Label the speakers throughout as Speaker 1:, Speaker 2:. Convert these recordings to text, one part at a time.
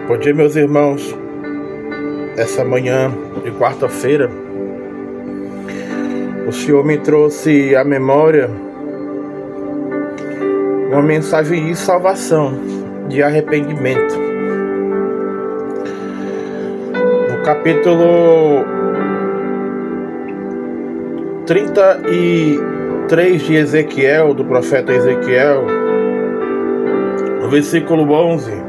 Speaker 1: Bom dia, meus irmãos. Essa manhã de quarta-feira, o Senhor me trouxe à memória uma mensagem de salvação, de arrependimento. No capítulo 33 de Ezequiel, do profeta Ezequiel, no versículo 11,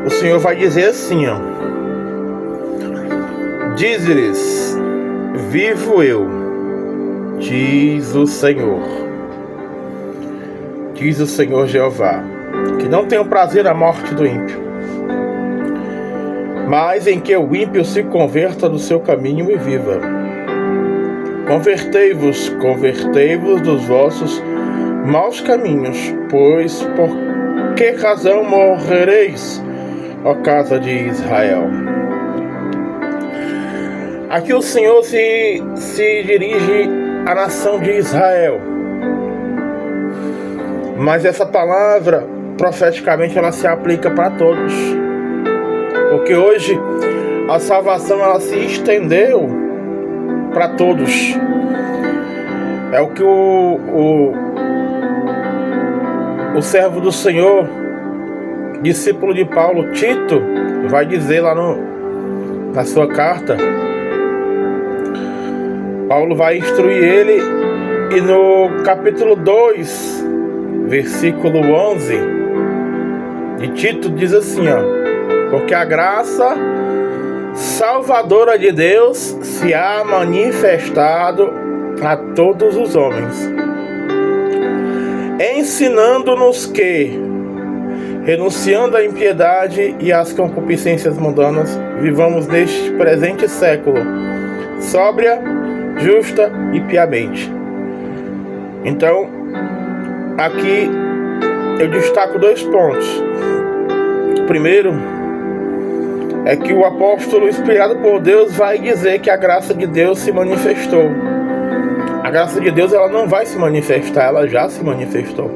Speaker 1: o Senhor vai dizer assim, diz-lhes: vivo eu, diz o Senhor Jeová, que não tenho prazer na morte do ímpio, mas em que o ímpio se converta do seu caminho e viva. Convertei-vos dos vossos maus caminhos, pois por que razão morrereis, ó casa de Israel? Aqui o Senhor se dirige à nação de Israel, mas essa palavra profeticamente ela se aplica para todos, porque hoje a salvação ela se estendeu para todos. É o que o servo do Senhor, discípulo de Paulo, Tito, vai dizer lá na sua carta. Paulo vai instruir ele, e no capítulo 2, versículo 11 de Tito diz assim, porque a graça salvadora de Deus se há manifestado a todos os homens, ensinando-nos que, renunciando à impiedade e às concupiscências mundanas, vivamos neste presente século sóbria, justa e piamente. Então, aqui eu destaco 2 pontos. O primeiro é que o apóstolo inspirado por Deus vai dizer que a graça de Deus se manifestou. A graça de Deus ela não vai se manifestar, ela já se manifestou.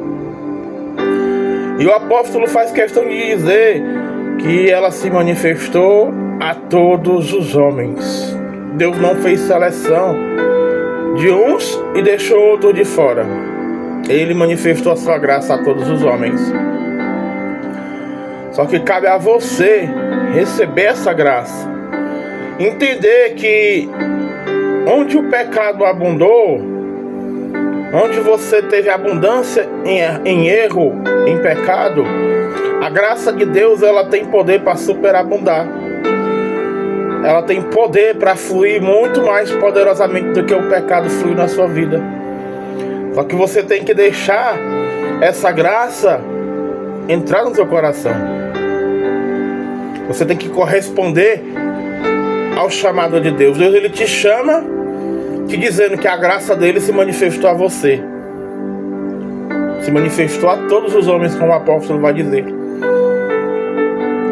Speaker 1: E o apóstolo faz questão de dizer que ela se manifestou a todos os homens. Deus não fez seleção de uns e deixou outros de fora. Ele manifestou a sua graça a todos os homens. Só que cabe a você receber essa graça, entender que onde o pecado abundou, onde você teve abundância em erro, em pecado, a graça de Deus ela tem poder para superabundar. Ela tem poder para fluir muito mais poderosamente do que o pecado flui na sua vida. Só que você tem que deixar essa graça entrar no seu coração. Você tem que corresponder ao chamado de Deus. Deus ele te chama, te dizendo que a graça dele se manifestou a você. Se manifestou a todos os homens, como o apóstolo vai dizer.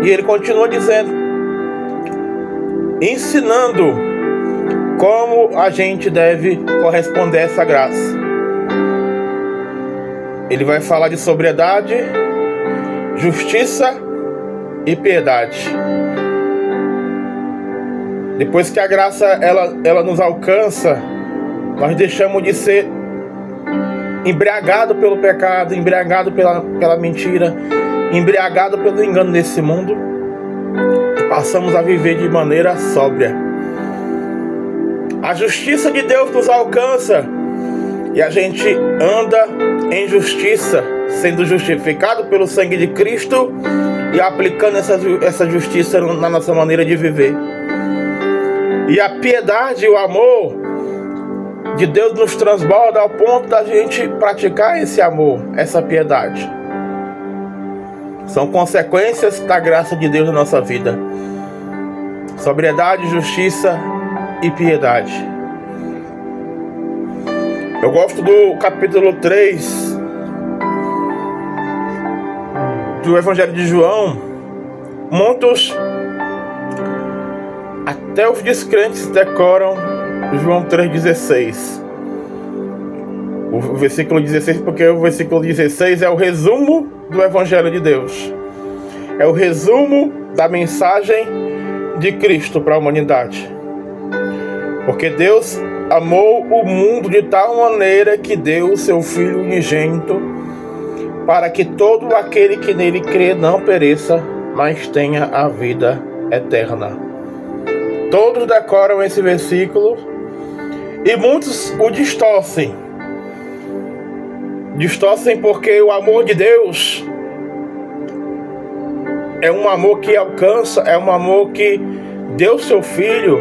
Speaker 1: E ele continua dizendo, ensinando como a gente deve corresponder a essa graça. Ele vai falar de sobriedade, justiça e piedade. Depois que a graça ela nos alcança, nós deixamos de ser embriagado pelo pecado, embriagado pela mentira, embriagado pelo engano desse mundo, e passamos a viver de maneira sóbria. A justiça de Deus nos alcança e a gente anda em justiça, sendo justificado pelo sangue de Cristo e aplicando essa justiça na nossa maneira de viver. E a piedade e o amor de Deus nos transborda ao ponto da gente praticar esse amor, essa piedade. São consequências da graça de Deus na nossa vida. Sobriedade, justiça e piedade. Eu gosto do capítulo 3 do Evangelho de João. Muitos, até os descrentes, decoram João 3,16. O versículo 16, porque o versículo 16 é o resumo do Evangelho de Deus. é o resumo da mensagem de Cristo para a humanidade. Porque Deus amou o mundo de tal maneira que deu o seu Filho unigênito, para que todo aquele que nele crê não pereça, mas tenha a vida eterna. Todos decoram esse versículo e muitos o distorcem. Distorcem porque o amor de Deus é um amor que alcança, é um amor que deu seu Filho,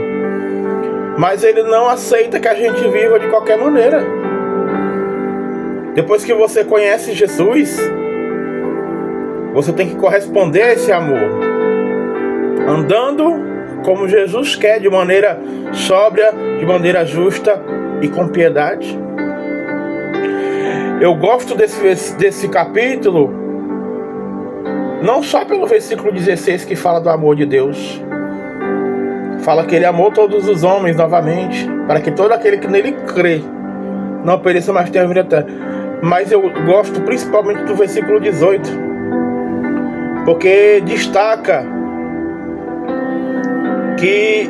Speaker 1: mas Ele não aceita que a gente viva de qualquer maneira. Depois que você conhece Jesus, você tem que corresponder a esse amor, andando como Jesus quer, de maneira sóbria, de maneira justa e com piedade. Eu gosto desse capítulo, não só pelo versículo 16 que fala do amor de Deus. Fala que Ele amou todos os homens novamente, para que todo aquele que nele crê não pereça, mas tenha a vida eterna. Mas eu gosto principalmente do versículo 18, porque destaca que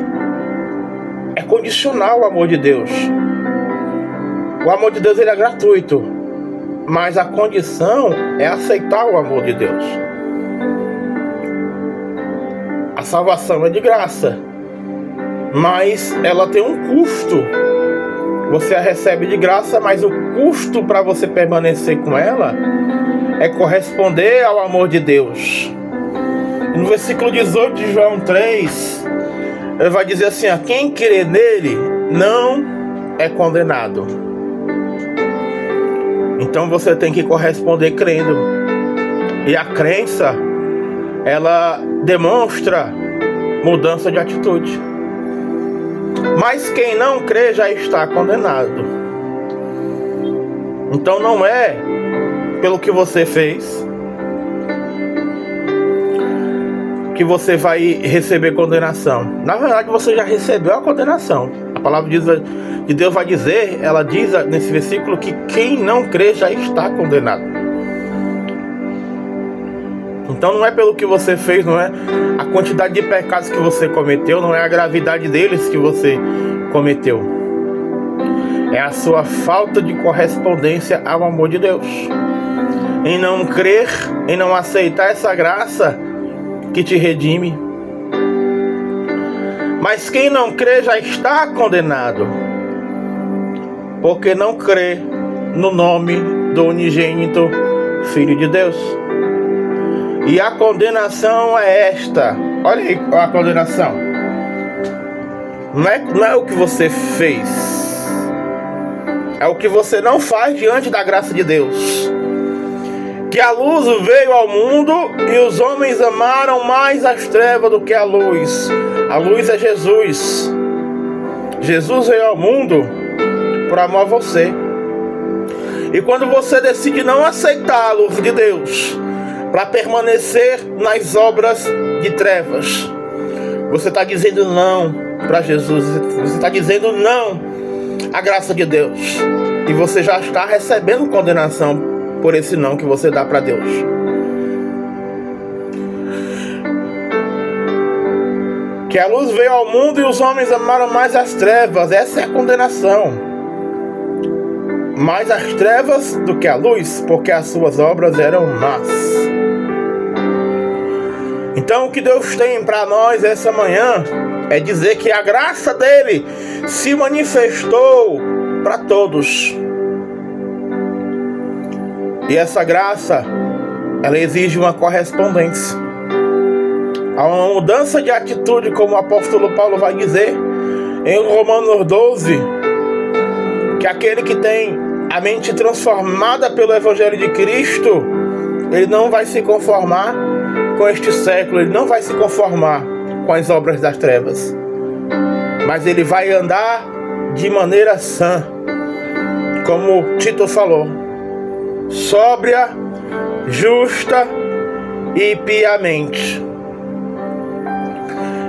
Speaker 1: é condicional o amor de Deus. O amor de Deus, ele é gratuito, mas a condição é aceitar o amor de Deus. A salvação é de graça, mas ela tem um custo. Você a recebe de graça, mas o custo para você permanecer com ela é corresponder ao amor de Deus. No versículo 18 de João 3, ele vai dizer assim: quem crê nele não é condenado. Então você tem que corresponder crendo. E a crença, ela demonstra mudança de atitude. Mas quem não crê já está condenado. Então não é pelo que você fez que você vai receber condenação. Na verdade, você já recebeu a condenação. A palavra de Deus vai dizer, ela diz nesse versículo, que quem não crê já está condenado. Então não é pelo que você fez, não é a quantidade de pecados que você cometeu, não é a gravidade deles que você cometeu. É a sua falta de correspondência ao amor de Deus. Em não crer, em não aceitar essa graça que te redime. Mas quem não crê já está condenado, porque não crê no nome do unigênito Filho de Deus. E a condenação é esta. Olha aí a condenação. Não é o que você fez, é o que você não faz diante da graça de Deus. Que a luz veio ao mundo e os homens amaram mais as trevas do que a luz. A luz é Jesus. Jesus veio ao mundo por amor a você. E quando você decide não aceitar a luz de Deus para permanecer nas obras de trevas, você está dizendo não para Jesus. Você está dizendo não à graça de Deus. E você já está recebendo condenação por esse não que você dá para Deus. Que a luz veio ao mundo e os homens amaram mais as trevas. Essa é a condenação. Mais as trevas do que a luz, porque as suas obras eram más. Então o que Deus tem para nós essa manhã é dizer que a graça dele se manifestou para todos. E essa graça, ela exige uma correspondência. Há uma mudança de atitude, como o apóstolo Paulo vai dizer em Romanos 12, que aquele que tem a mente transformada pelo Evangelho de Cristo, ele não vai se conformar com este século, ele não vai se conformar com as obras das trevas, mas ele vai andar de maneira sã, como Tito falou, sóbria, justa e piamente.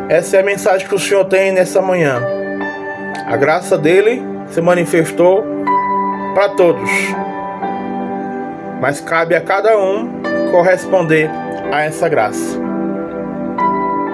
Speaker 1: Essa é a mensagem que o Senhor tem nessa manhã. A graça dele se manifestou para todos, mas cabe a cada um corresponder a essa graça.